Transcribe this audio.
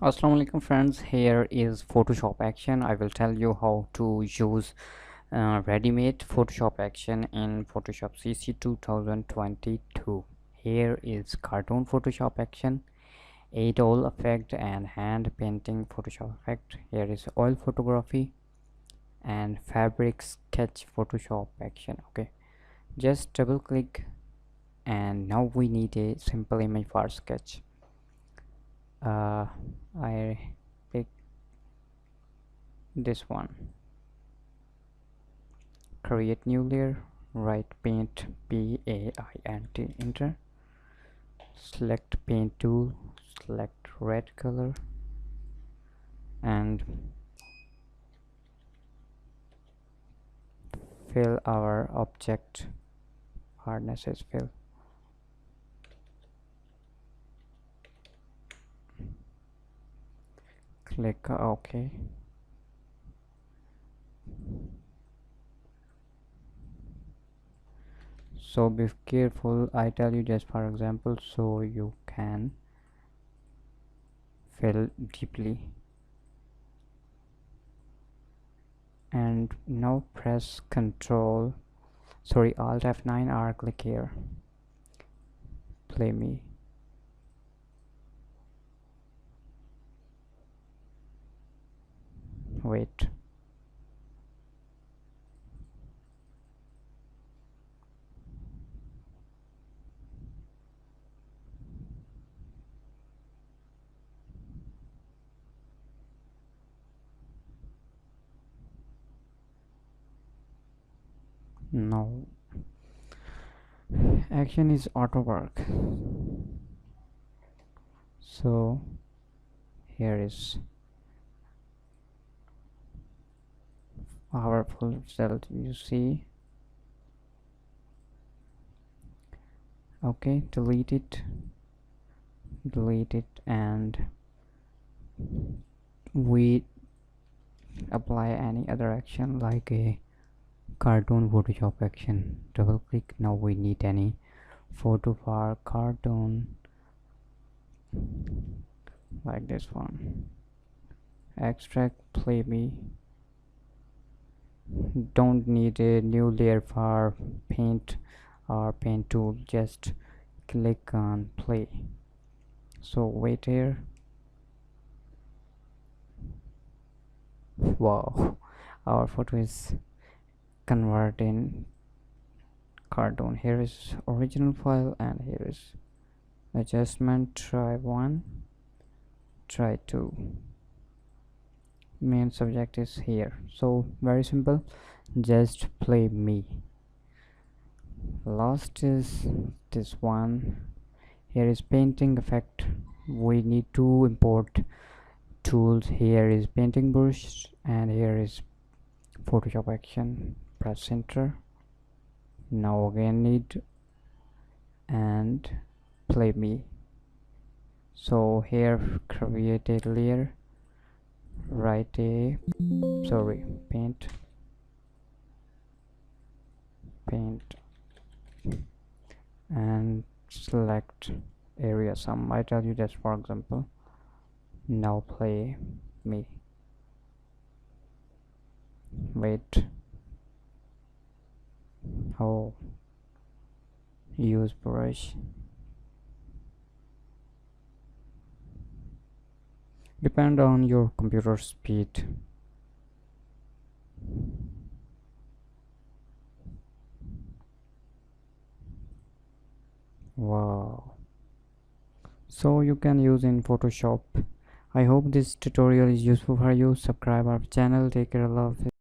Assalamualaikum friends, here is Photoshop action. I will tell you how to use ready-made Photoshop action in Photoshop CC 2022. Here is cartoon Photoshop action, 8 oil effect and hand painting Photoshop effect. Here is oil photography and fabric sketch Photoshop action. Okay, just double click and now we need a simple image for sketch. I pick this one, create new layer, write paint PAINT, enter, select paint tool, select red color and fill our object. Hardness is fill. Click OK. So be careful, I tell you just for example so you can fill deeply. And now press Alt F9 or click here, play me. Wait, no, action is auto work. So here is powerful result, you see. Okay, delete it and we apply any other action like a cartoon Photoshop action. Double click, now we need any photo for cartoon like this one, extract, play me. Don't need a new layer for paint or paint tool, just click on play. So wait here. Wow, our photo is converting cartoon. Here is original file and here is adjustment, try 1, try 2. Main subject is here, so very simple, just play me. Last is this one. Here is painting effect, we need to import tools. Here is painting brush and here is Photoshop action, press enter. Now again need and play me. So here create a layer, write a paint and select area sum. I tell you just for example. Now play me. Wait, oh, use brush. Depend on your computer speed. Wow, so you can use in Photoshop. I hope this tutorial is useful for you. Subscribe our channel. Take care, love.